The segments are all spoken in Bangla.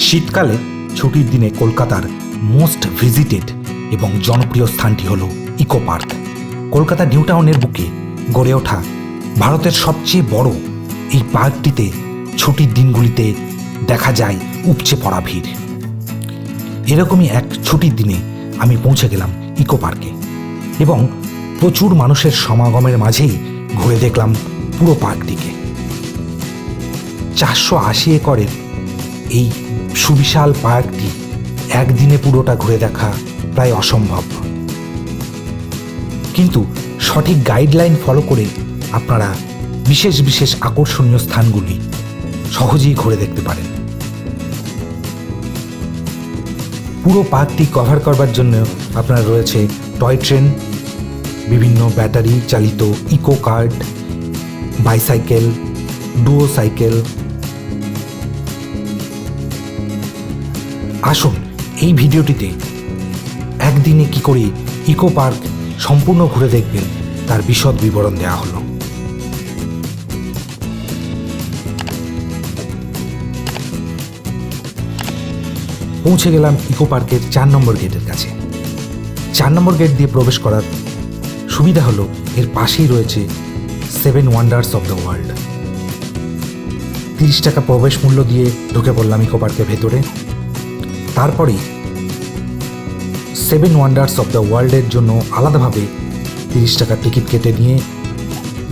শীতকালে ছুটির দিনে কলকাতার মোস্ট ভিজিটেড এবং জনপ্রিয় স্থানটি হল ইকো পার্ক। কলকাতা নিউ টাউনের বুকে গড়ে ওঠা ভারতের সবচেয়ে বড় এই পার্কটিতে ছুটির দিনগুলিতে দেখা যায় উপচে পড়া ভিড়। এরকমই এক ছুটির দিনে আমি পৌঁছে গেলাম ইকো পার্কে এবং প্রচুর মানুষের সমাগমের মাঝেই ঘুরে দেখলাম পুরো পার্কটিকে। 480 একরের এই সুবিশাল পার্কটি একদিনে পুরোটা ঘুরে দেখা প্রায় অসম্ভব, কিন্তু সঠিক গাইডলাইন ফলো করে আপনারা বিশেষ বিশেষ আকর্ষণীয় স্থানগুলি সহজেই ঘুরে দেখতে পারেন। পুরো পার্কটি কভার করবার জন্য আপনার রয়েছে টয় ট্রেন, বিভিন্ন ব্যাটারি চালিত eco cart, bicycle, duo cycle. আসুন এই ভিডিওটিতে একদিনে কি করে ইকো পার্ক সম্পূর্ণ ঘুরে দেখবেন তার বিশদ বিবরণ দেওয়া হলো। পৌঁছে গেলাম ইকো পার্কের 4 নম্বর গেটের কাছে। 4 নম্বর গেট দিয়ে প্রবেশ করার সুবিধা হলো এর পাশেই রয়েছে 7 ওয়ান্ডার্স অফ দ্য ওয়ার্ল্ড। 30 টাকা প্রবেশ মূল্য দিয়ে ঢুকে পড়লাম ইকো পার্কের ভেতরে। তারপরেই 7 ওয়ান্ডার্স অফ দ্য ওয়ার্ল্ডের জন্য আলাদাভাবে 30 টাকা টিকিট কেটে নিয়ে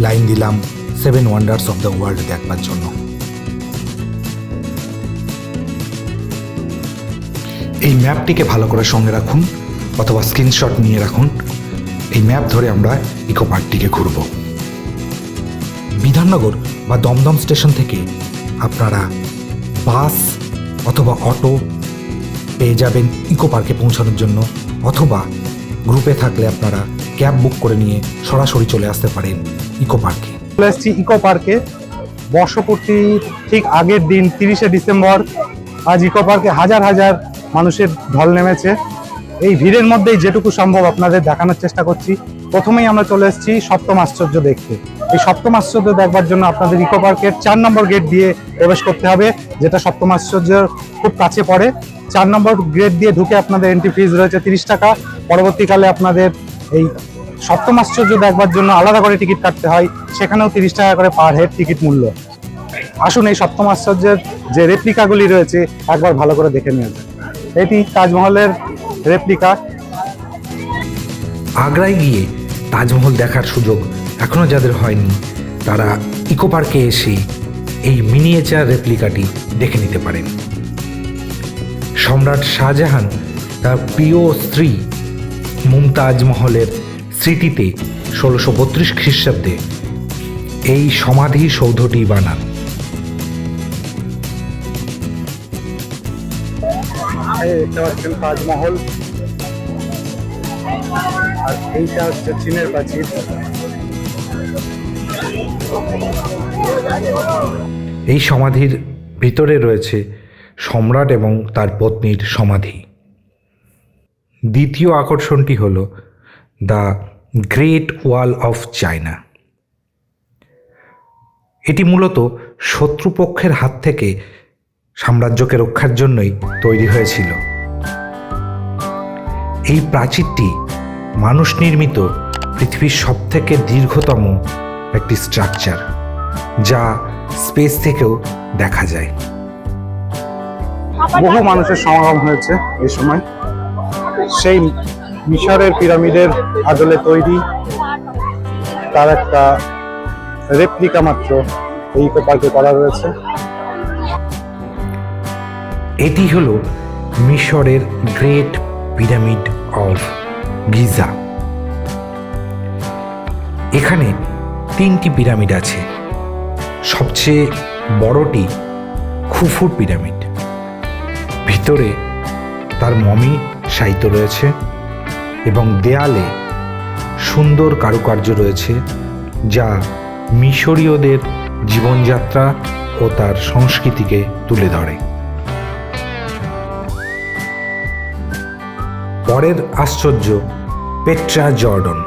লাইন দিলাম 7 ওয়ান্ডার্স অফ দ্য ওয়ার্ল্ড দেখবার জন্য। এই ম্যাপটিকে ভালো করে সঙ্গে রাখুন অথবা স্ক্রিনশট নিয়ে রাখুন। এই ম্যাপ ধরে আমরা ইকো পার্কটিকে ঘুরব। বিধাননগর বা দমদম স্টেশন থেকে আপনারা বাস অথবা অটো পেয়ে যাবেন ইকো পার্কে পৌঁছানোর জন্য, অথবা গ্রুপে থাকলে আপনারা ক্যাব বুক করে নিয়ে সরাসরি চলে আসতে পারেন ইকো পার্কে। চলে এসেছি ইকো পার্কে বর্ষপূর্তির ঠিক আগের দিন 30শে ডিসেম্বর। আজ ইকো পার্কে হাজার হাজার মানুষের ঢল নেমেছে। এই ভিড়ের মধ্যেই যেটুকু সম্ভব আপনাদের দেখানোর চেষ্টা করছি। প্রথমেই আমরা চলে এসেছি সপ্তম আশ্চর্য দেখতে। এই সপ্তম আশ্চর্য দেখবার জন্য আপনাদের ইকো পার্কের 4 নম্বর গেট দিয়ে প্রবেশ করতে হবে, যেটা সপ্তম আশ্চর্যের খুব কাছে পড়ে। 4 নম্বর গেট দিয়ে ঢুকে আপনাদের এন্ট্রি ফিজ রয়েছে 30 টাকা। পরবর্তীকালে আপনাদের এই সপ্তম আশ্চর্য দেখবার জন্য আলাদা করে টিকিট কাটতে হয়, সেখানেও 30 টাকা করে পার হেড টিকিট মূল্য। আসুন এই সপ্তম আশ্চর্যের যে রেপ্লিকাগুলি রয়েছে একবার ভালো করে দেখে নিয়ে যান। এটি তাজমহলের রেপ্লিকা। আগ্রায় গিয়ে তাজমহল দেখার সুযোগ এখনো যাদের হয়নি তারা ইকো পার্কে এসে এই মিনিয়েচার রেপ্লিকাটি দেখে নিতে পারেন। সম্রাট শাহজাহান তার প্রিয় স্ত্রী মুমতাজ মহলের স্মৃতিতে 1632 খ্রিস্টাব্দে এই সমাধি সৌধটি বানান। এটা হচ্ছে তাজমহল, আর এইটা হচ্ছে চীনের প্রাচীর। এই সমাধির ভিতরে রয়েছে সম্রাট এবং তার পত্নীর সমাধি। দ্বিতীয় আকর্ষণটি হল the great wall of China. এটি মূলত শত্রুপক্ষের হাত থেকে সাম্রাজ্যকে রক্ষার জন্যই তৈরি হয়েছিল। এই প্রাচীরটি মানুষ নির্মিত পৃথিবীর সবথেকে দীর্ঘতম একটি স্ট্রাকচার, যা স্পেস থেকেও দেখা যায়। বহু মানুষের সমাগম হয়েছে এই সময়। সেই মিশরের পিরামিডের আদলে তৈরি তার একটা রেপ্লিকা মাত্র এই ইকো পার্কে করা রয়েছে। এটি হলো মিশরের গ্রেট পিরামিড অফ গিজা। এখানে 3টি পিরামিড আছে। সবচেয়ে বড়টি খুফুর পিরামিড। ভিতরে তার মমি শায়িত রয়েছে এবং দেয়ালে সুন্দর কারুকার্য রয়েছে, যা মিশরীয়দের জীবনযাত্রা ও তার সংস্কৃতিকে তুলে ধরে। পরের আশ্চর্য পেট্রা জর্ডন,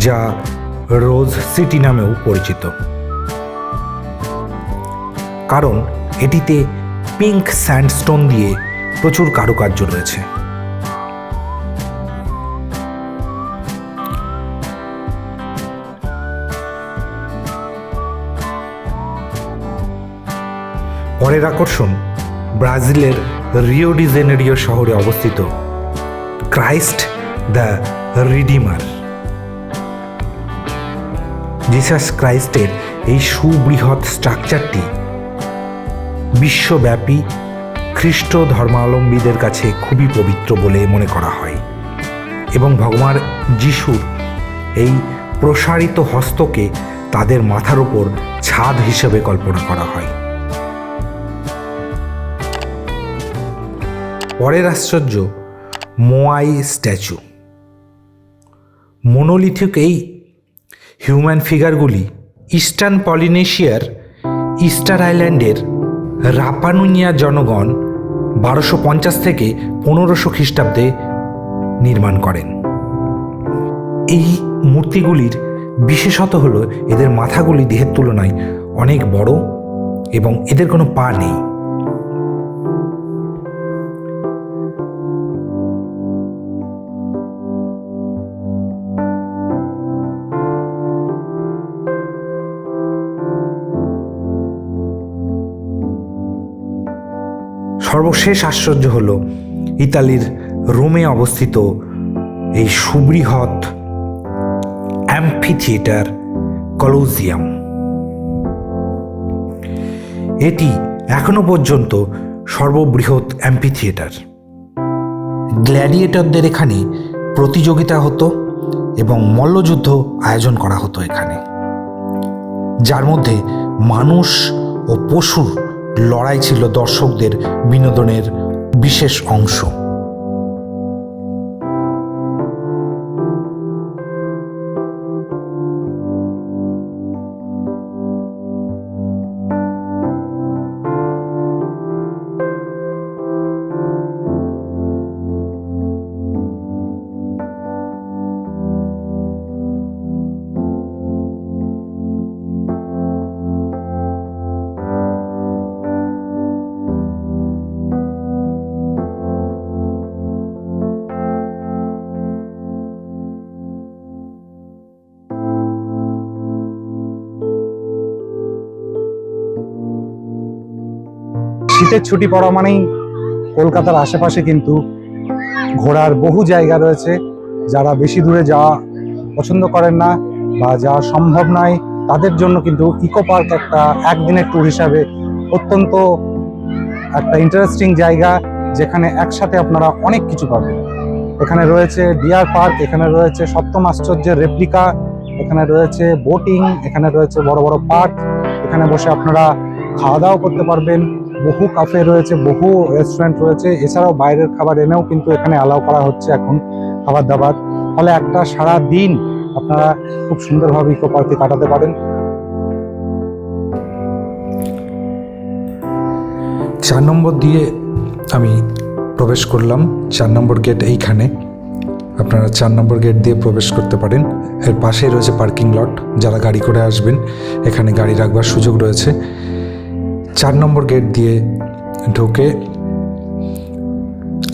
যা রোজ সিটি নামেও পরিচিত, কারণ এটিতে পিঙ্ক স্যান্ডস্টোন দিয়ে প্রচুর কারুকার্য রয়েছে। পরের আকর্ষণ ব্রাজিলের রিও ডি জেনেরিও শহরে অবস্থিত ক্রাইস্ট দ্য রিডিমার। জিসাস ক্রাইস্টের এই সুবৃহৎ স্ট্রাকচারটি বিশ্বব্যাপী খ্রিস্ট ধর্মাবলম্বীদের কাছে খুবই পবিত্র বলে মনে করা হয় এবং ভগবান যিশুর এই প্রসারিত হস্তকে তাদের মাথার উপর ছাদ হিসেবে কল্পনা করা হয়। পরের আশ্চর্য মোয়াই স্ট্যাচু। মোনোলিথিক এই হিউম্যান ফিগারগুলি ইস্টার্ন পলিনেশিয়ার ইস্টার আইল্যান্ডের রাপানুইয়া জনগণ 1250 থেকে 1500 খ্রিস্টাব্দে নির্মাণ করেন। এই মূর্তিগুলির বিশেষত হল এদের মাথাগুলি দেহের তুলনায় অনেক বড় এবং এদের কোনো পা নেই। সর্বশেষ আশ্চর্য হল ইতালির রোমে অবস্থিত এই সুবৃহৎ অ্যাম্ফিথিয়েটার কলোজিয়াম। এটি এখনো পর্যন্ত সর্ববৃহৎ অ্যাম্ফিথিয়েটার। গ্ল্যাডিয়েটরদের এখানে প্রতিযোগিতা হতো এবং মল্লযুদ্ধ আয়োজন করা হতো এখানে, যার মধ্যে মানুষ ও পশুর লড়াই ছিল দর্শকদের বিনোদনের বিশেষ অংশ। শীতের ছুটি পড়া মানেই কলকাতার আশেপাশে কিন্তু ঘোরার বহু জায়গা রয়েছে। যারা বেশি দূরে যাওয়া পছন্দ করেন না বা যাওয়া সম্ভব নয়, তাদের জন্য কিন্তু ইকো পার্ক একটা একদিনের ট্যুর হিসাবে অত্যন্ত একটা ইন্টারেস্টিং জায়গা, যেখানে একসাথে আপনারা অনেক কিছু পাবেন। এখানে রয়েছে ডিয়ার পার্ক, এখানে রয়েছে সপ্তম আশ্চর্যের রেপ্লিকা, এখানে রয়েছে বোটিং, এখানে রয়েছে বড় বড় পার্ক, এখানে বসে আপনারা খাওয়া দাওয়া করতে পারবেন। বহু কাফে রয়েছে, বহু রেস্টুরেন্ট রয়েছে, এছাড়াও বাইরের খাবার এনেও কিন্তু এখানে অ্যালাউ করা হচ্ছে এখন খাবার দাবার। ফলে একটা সারা দিন আপনারা খুব সুন্দরভাবে ইকো পার্কে কাটাতে পারেন। 4 নম্বর দিয়ে আমি প্রবেশ করলাম। 4 নম্বর গেট এইখানে, আপনারা 4 নম্বর গেট দিয়ে প্রবেশ করতে পারেন। এর পাশেই রয়েছে পার্কিং লট, যারা গাড়ি করে আসবেন এখানে গাড়ি রাখবার সুযোগ রয়েছে। 4 নম্বর গেট দিয়ে ঢুকে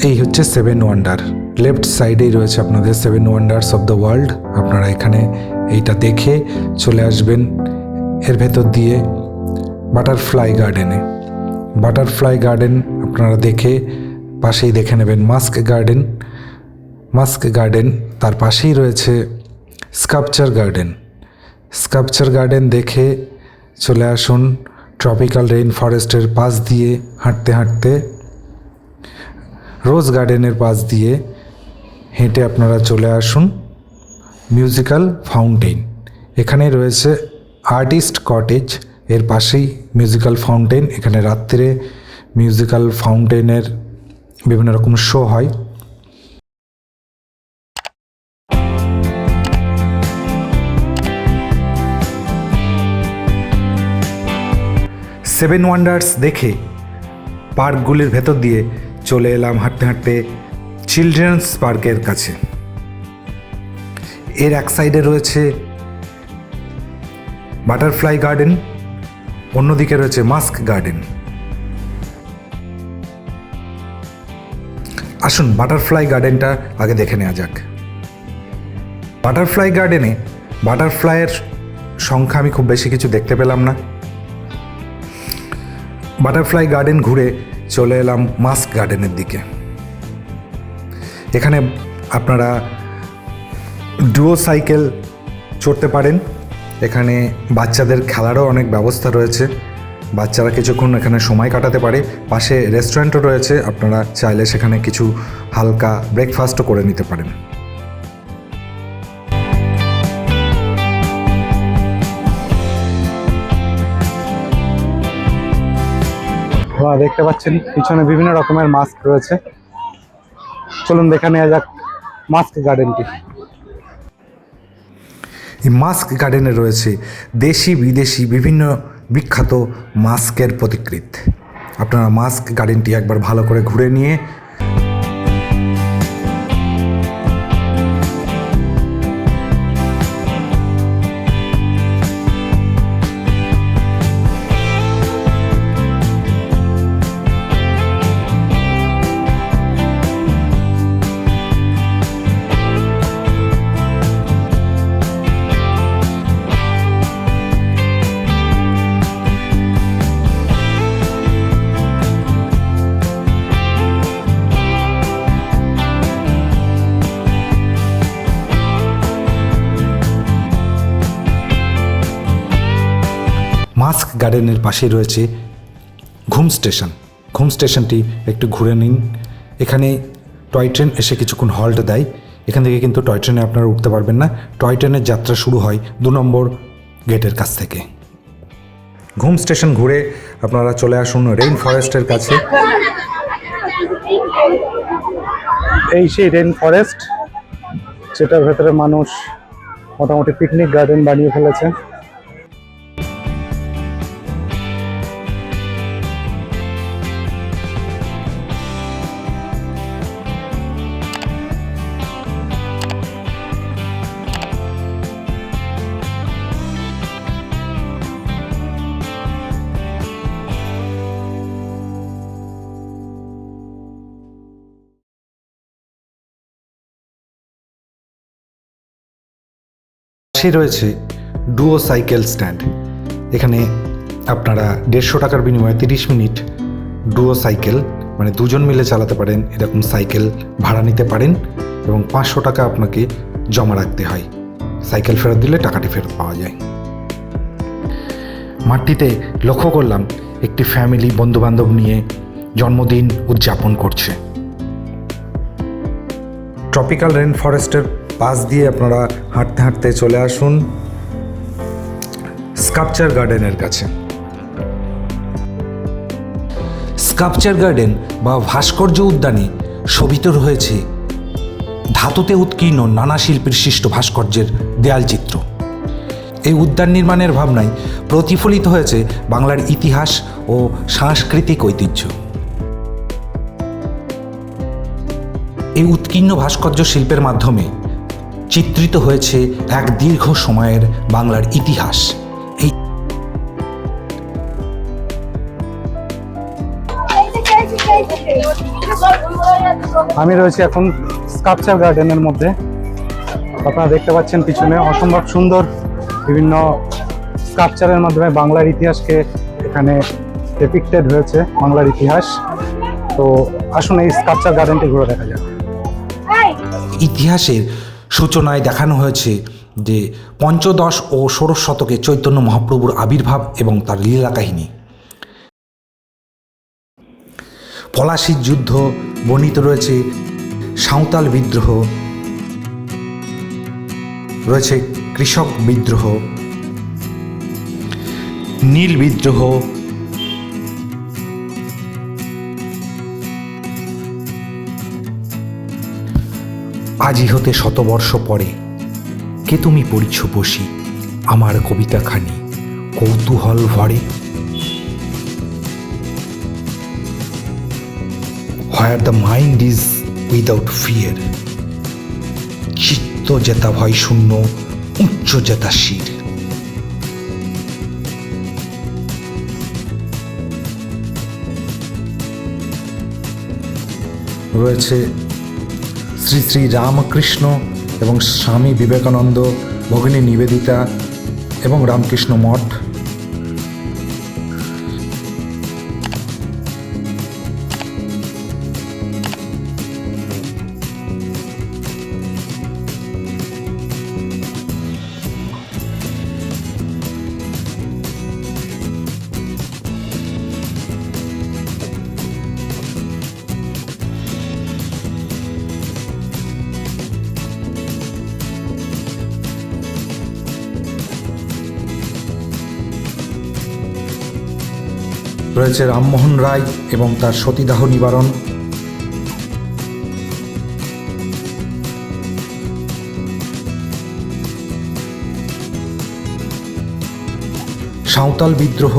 এই হচ্ছে 7 ওয়ান্ডার। লেফট সাইডেই রয়েছে আপনাদের 7 ওয়ান্ডার্স অফ দ্য ওয়ার্ল্ড। আপনারা এখানে এইটা দেখে চলে আসবেন এর ভেতর দিয়ে বাটারফ্লাই গার্ডেনে। বাটারফ্লাই গার্ডেন আপনারা দেখে পাশেই দেখে নেবেন মাস্ক গার্ডেন। মাস্ক গার্ডেন তার পাশেই রয়েছে স্কাল্পচার গার্ডেন। স্কাল্পচার গার্ডেন দেখে চলে আসুন ট্রপিক্যাল রেইন ফরেস্টের পাশ দিয়ে হাঁটতে হাঁটতে রোজ গার্ডেনের পাশ দিয়ে হেঁটে আপনারা চলে আসুন মিউজিক্যাল ফাউন্টেন। এখানে রয়েছে আর্টিস্ট কটেজ, এর পাশেই মিউজিক্যাল ফাউন্টেন। এখানে রাত্রে মিউজিক্যাল ফাউন্টেনের বিভিন্ন রকম শো হয়। সেভেন ওয়ান্ডার্স দেখে পার্কগুলির ভেতর দিয়ে চলে এলাম হাঁটতে হাঁটতে চিলড্রেন্স পার্কের কাছে। এর এক সাইডে রয়েছে বাটারফ্লাই গার্ডেন, অন্যদিকে রয়েছে মাস্ক গার্ডেন। আসুন বাটারফ্লাই গার্ডেনটা আগে দেখে নেওয়া যাক। বাটারফ্লাই গার্ডেনে বাটারফ্লাইয়ের সংখ্যা আমি খুব বেশি কিছু দেখতে পেলাম না। বাটারফ্লাই গার্ডেন ঘুরে চলে এলাম মাস্ক গার্ডেনের দিকে। এখানে আপনারা ডুও সাইকেল চড়তে পারেন। এখানে বাচ্চাদের খেলারও অনেক ব্যবস্থা রয়েছে, বাচ্চারা কিছুক্ষণ এখানে সময় কাটাতে পারে। পাশে রেস্টুরেন্টও রয়েছে, আপনারা চাইলে সেখানে কিছু হালকা ব্রেকফাস্টও করে নিতে পারেন। দেখতে পাচ্ছেন পিছনে বিভিন্ন রকমের মাস্ক রয়েছে। চলুন দেখে নেওয়া যাক মাস্ক গার্ডেনটি। এই মাস্ক গার্ডেনে রয়েছে দেশি বিদেশি বিভিন্ন বিখ্যাত মাস্কের প্রতিকৃত। আপনারা মাস্ক গার্ডেনটি একবার ভালো করে ঘুরে নিয়ে মাস্ক গার্ডেনের পাশে রয়েছে ঘুম স্টেশন। ঘুম স্টেশনটি একটু ঘুরে নিন। এখানে টয় ট্রেন এসে কিছুক্ষণ হল্ট দেয়। এখান থেকে কিন্তু টয় ট্রেনে আপনারা উঠতে পারবেন না। টয় ট্রেনের যাত্রা শুরু হয় 2 নম্বর গেটের কাছ থেকে। ঘুম স্টেশন ঘুরে আপনারা চলে আসুন রেইন ফরেস্টের কাছে। এই সেই রেইন ফরেস্ট, যেটার ভেতরে মানুষ মোটামুটি পিকনিক গার্ডেন বানিয়ে ফেলেছে। পাশে রয়েছে ডুও সাইকেল স্ট্যান্ড। এখানে আপনারা 150 টাকার বিনিময়ে 30 মিনিট ডুও সাইকেল, মানে দুজন মিলে চালাতে পারেন এরকম সাইকেল ভাড়া নিতে পারেন, এবং 500 টাকা আপনাকে জমা রাখতে হয়। সাইকেল ফেরত দিলে টাকাটি ফেরত পাওয়া যায়। মাঠটিতে লক্ষ্য করলাম একটি ফ্যামিলি বন্ধুবান্ধব নিয়ে জন্মদিন উদযাপন করছে। ট্রপিক্যাল রেইন ফরেস্টের পাশ দিয়ে আপনারা হাঁটতে হাঁটতে চলে আসুন স্কাল্পচার গার্ডেনের কাছে। স্কাল্পচার গার্ডেন বা ভাস্কর্য উদ্যানে শোভিত রয়েছে ধাতুতে উৎকীর্ণ নানা শিল্পের সৃষ্ট ভাস্কর্যের দেয়ালচিত্র। এই উদ্যান নির্মাণের ভাবনায় প্রতিফলিত হয়েছে বাংলার ইতিহাস ও সাংস্কৃতিক ঐতিহ্য। এই উৎকীর্ণ ভাস্কর্য শিল্পের মাধ্যমে চিত্রিত হয়েছে এক দীর্ঘ সময়ের বাংলার ইতিহাস। এই আমি রয়েছি এখন স্কাল্পচার গার্ডেনের মধ্যে। আপনারা দেখতে পাচ্ছেন পিছনে অসম্ভব সুন্দর বিভিন্ন স্কাল্পচারের মাধ্যমে বাংলার ইতিহাসকে এখানে ডেপিক্টেড হয়েছে, বাংলার ইতিহাস। তো আসুন এই স্কাল্পচার গার্ডেনটি ঘুরে দেখা যাক। ইতিহাসের সূচনায় দেখানো হয়েছে যে পঞ্চদশ ও ষোড়শ শতকে চৈতন্য মহাপ্রভুর আবির্ভাব এবং তার লীলা কাহিনী। পলাশীর যুদ্ধ বর্ণিত রয়েছে, সাঁওতাল বিদ্রোহ রয়েছে, কৃষক বিদ্রোহ, নীল বিদ্রোহ, আজি হতে শতবর্ষ পরে কে তুমি পড়িছ বসি আমার কবিতাখানি কৌতূহল ভরে। Where the mind is without fear, চিত্ত যেতা ভয় শূন্য, উচ্চ যেতা শির। রয়েছে শ্রী শ্রী রামকৃষ্ণ এবং স্বামী বিবেকানন্দ, ভগিনী নিবেদিতা এবং রামকৃষ্ণ মঠ। রয়েছে রামমোহন রায় এবং তার সতীদাহ নিবারণ। সাঁওতাল বিদ্রোহ,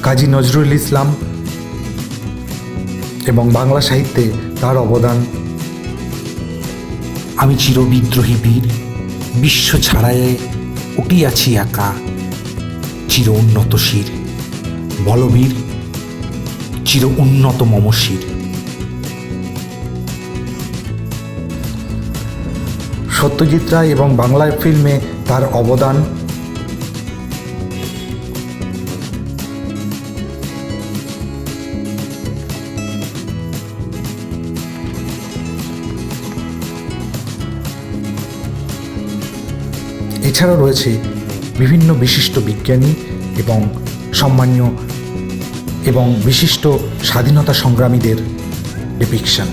কাজী নজরুল ইসলাম এবং বাংলা সাহিত্যে তার অবদান। আমি চিরবিদ্রোহী বীর, বিশ্ব ছাড়ায়ে উঠিয়াছি একা, চির উন্নত শির, বলবীর চির উন্নত মম শির। সত্যজিৎ রায় এবং বাংলা ফিল্মে তার অবদান। এছাড়াও রয়েছে বিভিন্ন বিশিষ্ট বিজ্ঞানী এবং সম্মানীয় এবং বিশিষ্ট স্বাধীনতা সংগ্রামীদের ডিপিকশন।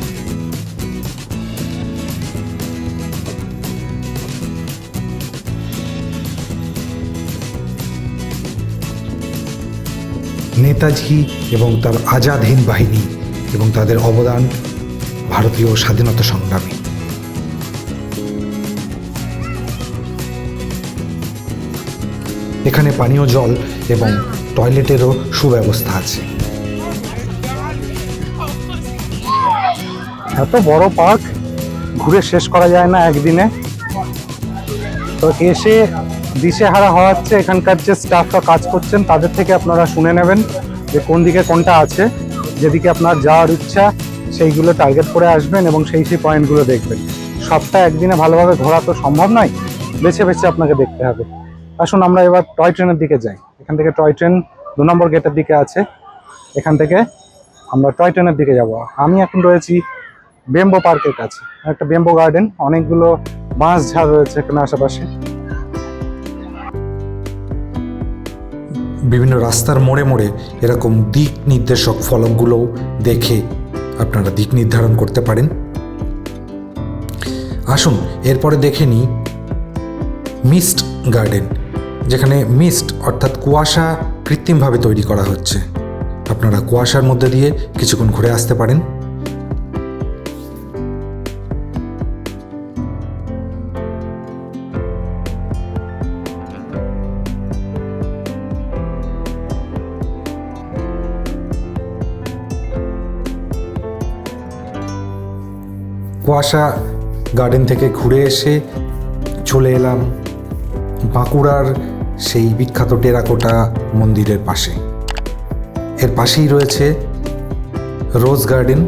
নেতাজি এবং তার আজাদ হিন্দ বাহিনী এবং তাদের অবদান ভারতীয় স্বাধীনতা সংগ্রামী। এখানে পানীয় জল এবং টয়লেটেরও সুব্যবস্থা আছে। এত বড় পার্ক ঘুরে শেষ করা যায় না একদিনে। তো এসে দিশেহারা হওয়াচ্ছে এখানকার যে স্টাফরা কাজ করছেন তাদের থেকে আপনারা শুনে নেবেন যে কোন দিকে কোনটা আছে, যেদিকে আপনার যাওয়ার ইচ্ছা সেইগুলো টার্গেট করে আসবেন এবং সেই পয়েন্টগুলো দেখবেন। সবটা একদিনে ভালোভাবে ঘোরা তো সম্ভব নয়, বেছে বেছে আপনাকে দেখতে হবে। আসুন আমরা এবার টয় ট্রেনের দিকে যাই। এখান থেকে টয় ট্রেন 2 নম্বর গেটের দিকে আছে, এখান থেকে আমরা টয় ট্রেনের দিকে যাব। আমি এখন রয়েছি বেম্বো পার্কের কাছে, একটা বেম্বো গার্ডেন, অনেকগুলো বাঁশ ঝাড় রয়েছে এখানে আশেপাশে। বিভিন্ন রাস্তার মোড়ে মোড়ে এরকম দিক নির্দেশক ফলকগুলোও দেখে আপনারা দিক নির্ধারণ করতে পারেন। আসুন এরপরে দেখে নিই মিস্ট গার্ডেন, যেখানে মিস্ট অর্থাৎ কুয়াশা কৃত্রিমভাবে তৈরি করা হচ্ছে। আপনারা কুয়াশার মধ্যে দিয়ে কিছুক্ষণ ঘুরে আসতে পারেন। কুয়াশা গার্ডেন থেকে ঘুরে এসে চলে এলাম বাঁকুড়ার সেই বিখ্যাত টেরাকোটা মন্দিরের পাশে। এর পাশেই রয়েছে রোজ গার্ডেন।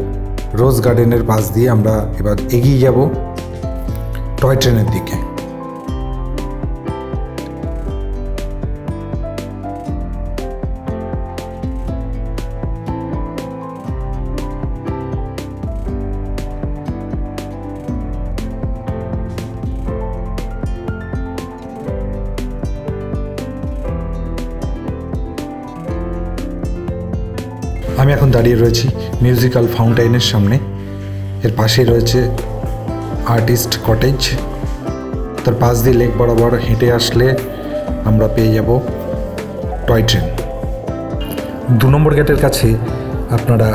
রোজ গার্ডেনের পাশ দিয়ে আমরা এবার এগিয়ে যাব টয় ট্রেনের দিকে। আমি এখন দাঁড়িয়ে রয়েছি মিউজিক্যাল ফাউন্টেনের সামনে। এর পাশে রয়েছে আর্টিস্ট কটেজ। তার পাশ দিয়ে লেক বরাবর হেঁটে আসলে আমরা পেয়ে যাব টয় ট্রেন। 2 নম্বর গেটের কাছে আপনারা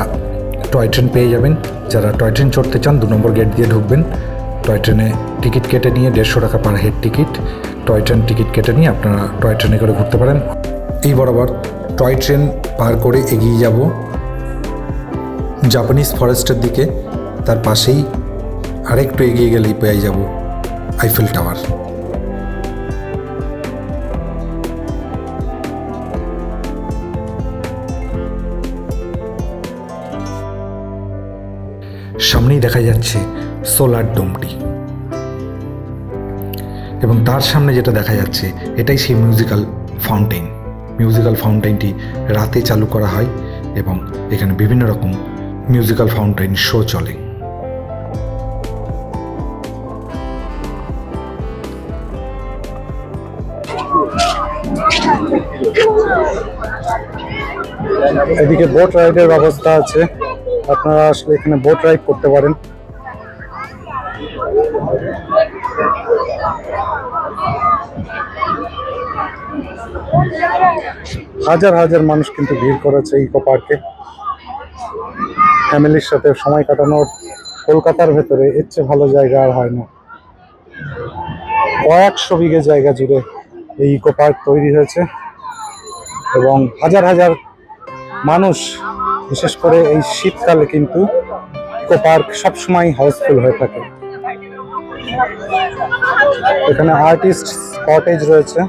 টয় ট্রেন পেয়ে যাবেন। যারা টয় ট্রেন চড়তে চান 2 নম্বর গেট দিয়ে ঢুকবেন। টয় ট্রেনে টিকিট কেটে নিয়ে 150 টাকা per head ticket, toy train ticket কেটে নিয়ে আপনারা টয় ট্রেনে করে ঘুরতে পারেন। এই বরাবর টয় ট্রেন পার করে এগিয়ে যাব জাপানিজ ফরেস্টের দিকে। তার পাশেই আরেকটু এগিয়ে গেলেই পেয়ে যাব আইফেল টাওয়ার। সামনেই দেখা যাচ্ছে সোলার ডোমটি, এবং তার সামনে যেটা দেখা যাচ্ছে এটাই সেই মিউজিক্যাল ফাউন্টেন। মিউজিক্যাল ফাউন্টেনটি রাতে চালু করা হয় এবং এখানে বিভিন্ন রকম মিউজিক্যাল ফাউন্টেন শো চলে। এদিকে বোট রাইডের ব্যবস্থা আছে, আপনারা আসলে এখানে বোট রাইড করতে পারেন। হাজার হাজার মানুষ কিন্তু ভিড় করেছে ইকো পার্কে। ফ্যামিলির সাথে সময় কাটানোর কলকাতার ভেতরে এর চেয়ে ভালো জায়গা আর হয় না। কয়েকশো বিঘে জায়গা জুড়ে এই ইকো পার্ক তৈরি হয়েছে এবং হাজার হাজার মানুষ, বিশেষ করে এই শীতকালে কিন্তু ইকো পার্ক সবসময় হাউসফুল হয়ে থাকে। এখানে আর্টিস্ট কটেজ রয়েছে।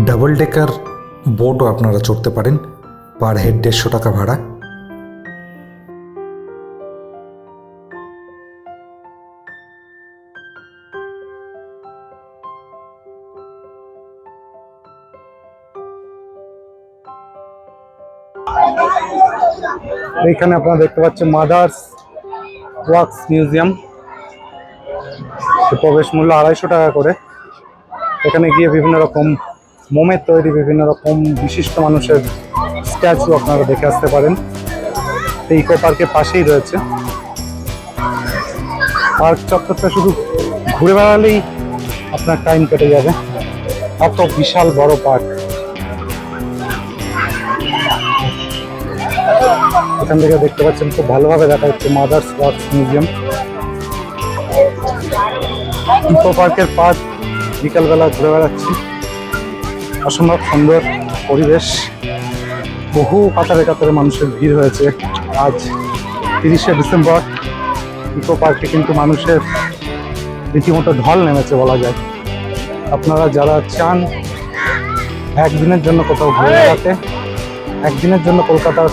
ডাবল ডেকার বোটও আপনারা চড়তে পারেন, পার হেড 150 টাকা ভাড়া। এইখানে আপনারা দেখতে পাচ্ছেন মাদার্স ওয়ার্কস মিউজিয়াম। প্রবেশ মূল্য 250 টাকা করে। এখানে গিয়ে বিভিন্ন রকম মোমের তৈরি বিভিন্ন রকম বিশিষ্ট মানুষের স্ট্যাচু আপনারা দেখে আসতে পারেন। এই ইকো পার্কের পাশেই রয়েছে। পার্ক চত্বরটা শুধু ঘুরে বেড়ালেই আপনার টাইম কেটে যাবে, এত বিশাল বড় পার্ক। এখান থেকে দেখতে পাচ্ছেন খুব ভালোভাবে দেখা যাচ্ছে মাদার্স ওয়ার্কস মিউজিয়াম। ইকো পার্কের পার্ক বিকালবেলা ঘুরে বেড়াচ্ছি, অসম্ভব সুন্দর পরিবেশ। বহু কাতারে কাতারে মানুষের ভিড় হয়েছে। আজ 30শে ডিসেম্বর ইকো পার্কে কিন্তু মানুষের রীতিমতো ঢল নেমেছে বলা যায়। আপনারা যারা চান একদিনের জন্য কোথাও ঘুরে বেড়াতে, একদিনের জন্য কলকাতার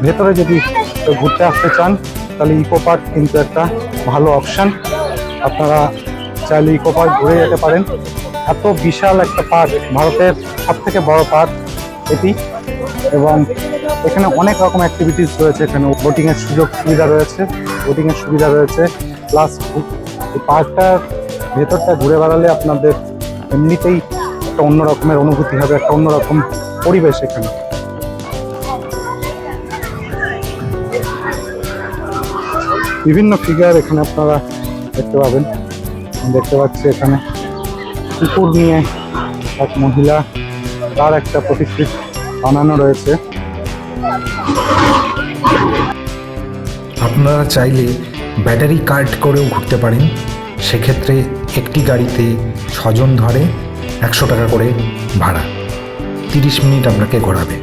ভেতরে যদি ঘুরতে আসতে চান, তাহলে ইকো পার্ক কিন্তু একটা ভালো অপশান। আপনারা চাইলে ইকো পার্ক ঘুরে যেতে পারেন। এত বিশাল একটা পার্ক, ভারতের সবথেকে বড় পার্ক এটি, এবং এখানে অনেক রকম অ্যাক্টিভিটিস রয়েছে। এখানে বোটিংয়ের সুবিধা রয়েছে, প্লাস এই পার্কটার ভেতরটা ঘুরে বেড়ালে আপনাদের এমনিতেই একটা অন্য রকমের অনুভূতি হবে, একটা অন্যরকম পরিবেশ এখানে। বিভিন্ন ফিগার এখানে আপনারা দেখতে পাবেন। দেখতে পাচ্ছি এখানে কুকুর নিয়ে এক মহিলা, তার একটা প্রতিকৃতি বানানো রয়েছে। আপনারা চাইলে ব্যাটারি কার্ড করেও ঘুরতে পারেন। সেক্ষেত্রে একটি গাড়িতে 6 জন ধরে 100 টাকা করে ভাড়া, 30 মিনিট আপনাকে ঘোরাবে।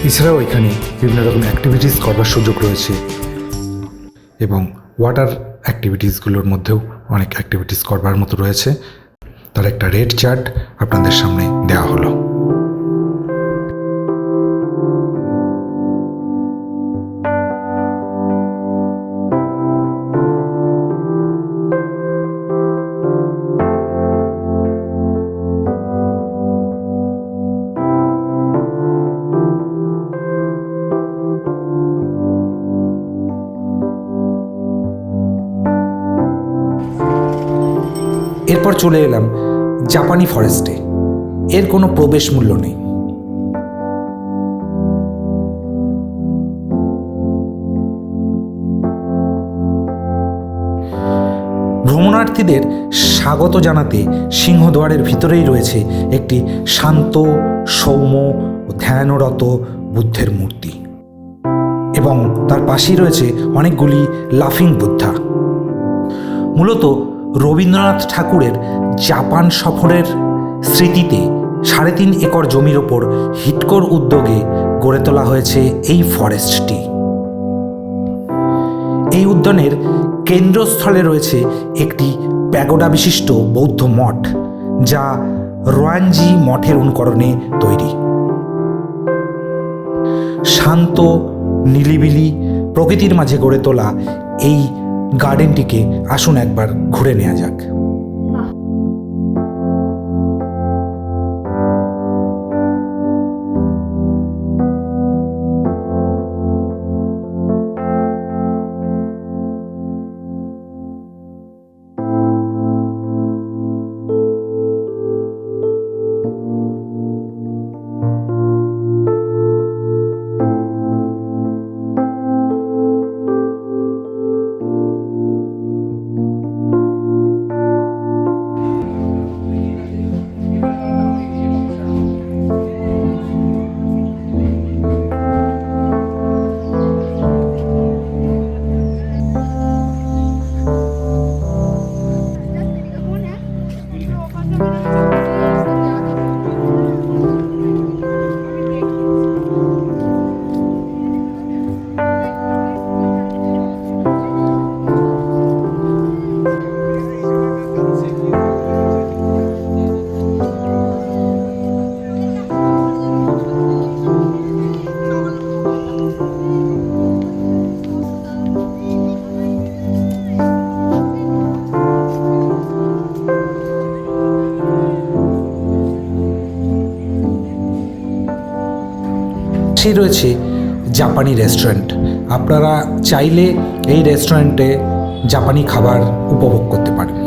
এছাড়াও এখানে বিভিন্ন রকম অ্যাক্টিভিটিস করবার সুযোগ রয়েছে, এবং ওয়াটার অ্যাক্টিভিটিসগুলোর মধ্যেও অনেক অ্যাক্টিভিটিস করবার মতো রয়েছে। তার একটা রেট চার্ট আপনাদের সামনে দেওয়া হলো। এরপর চলে এলাম জাপানি ফরেস্টে। এর কোনো প্রবেশ মূল্য নেই। ভ্রমণার্থীদের স্বাগত জানাতে সিংহদ্বারের ভিতরেই রয়েছে একটি শান্ত, সৌম্য ও ধ্যানরত বুদ্ধের মূর্তি, এবং তার পাশেই রয়েছে অনেকগুলি লাফিং বুদ্ধা। মূলত রবীন্দ্রনাথ ঠাকুরের জাপান সফরের স্মৃতিতে 3.5 একর জমির ওপর হিটকোর উদ্যোগে গড়ে তোলা হয়েছে এই ফরেস্টটি। এই উদ্যানের কেন্দ্রস্থলে রয়েছে একটি প্যাগোডা বিশিষ্ট বৌদ্ধ মঠ, যা রোয়ানজি মঠের অনুকরণে তৈরি। শান্ত, নিলিবিলি প্রকৃতির মাঝে গড়ে তোলা এই গার্ডেনটিকে আসুন একবার ঘুরে নেওয়া যাক। পাশেই রয়েছে জাপানি রেস্টুরেন্ট। আপনারা চাইলে এই রেস্টুরেন্টে জাপানি খাবার উপভোগ করতে পারেন।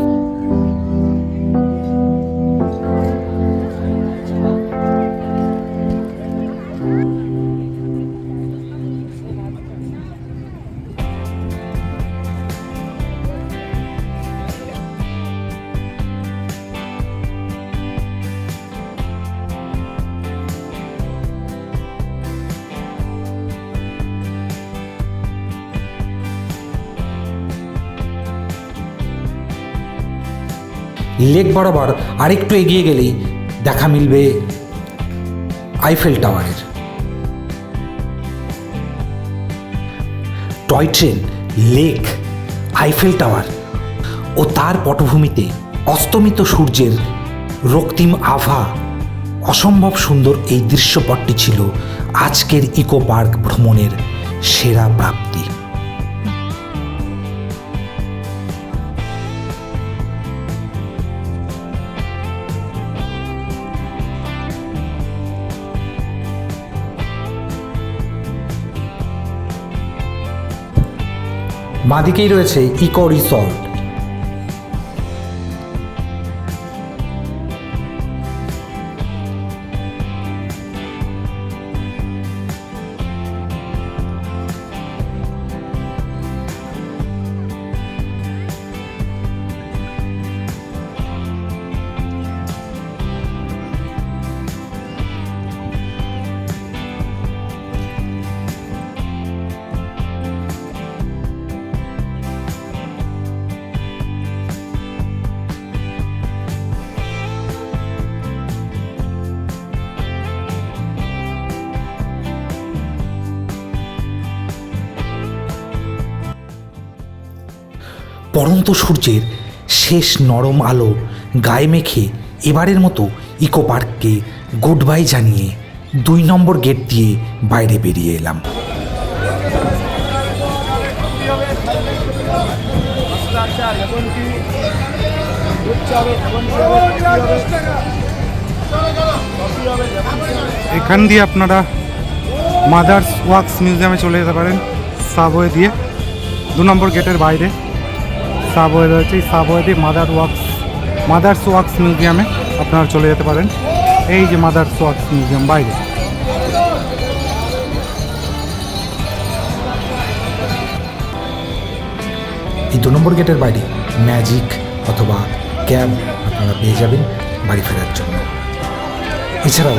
লেক বরাবর আরেকটু এগিয়ে গেলেই দেখা মিলবে আইফেল টাওয়ারের। Toy train, lake, Eiffel tower ও তার পটভূমিতে অস্তমিত সূর্যের রক্তিম আভা, অসম্ভব সুন্দর এই দৃশ্যপটটি ছিল আজকের ইকো পার্ক ভ্রমণের সেরা প্রাপ্তি। বাঁদিকেই রয়েছে ইকো রিসর্ট। পড়ন্ত সূর্যের শেষ নরম আলো গায়ে মেখে এবারের মতো ইকো পার্ককে গুড বাই জানিয়ে 2 নম্বর গেট দিয়ে বাইরে বেরিয়ে এলাম। এখান দিয়ে আপনারা মাদার্স ওয়ার্কস মিউজিয়ামে চলে যেতে পারেন সাবওয়ে দিয়ে। 2 নম্বর গেটের বাইরে সাবওয়ে রয়েছে, এই সাবওয়ে দিয়ে মাদার ওয়ার্কস মাদার্স ওয়ার্কস মিউজিয়ামে আপনারা চলে যেতে পারেন। এই যে মাদার্স ওয়ার্কস মিউজিয়াম বাইরে। এই 2 নম্বর গেটের বাইরে ম্যাজিক অথবা ক্যাব আপনারা পেয়ে যাবেন বাড়ি ফেরার জন্য। এছাড়াও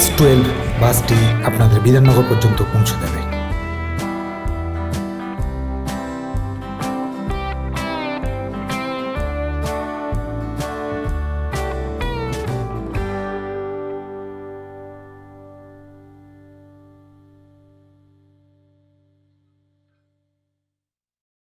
S12 বাসটি আপনাদের বিধাননগর পর্যন্ত পৌঁছে দেবে।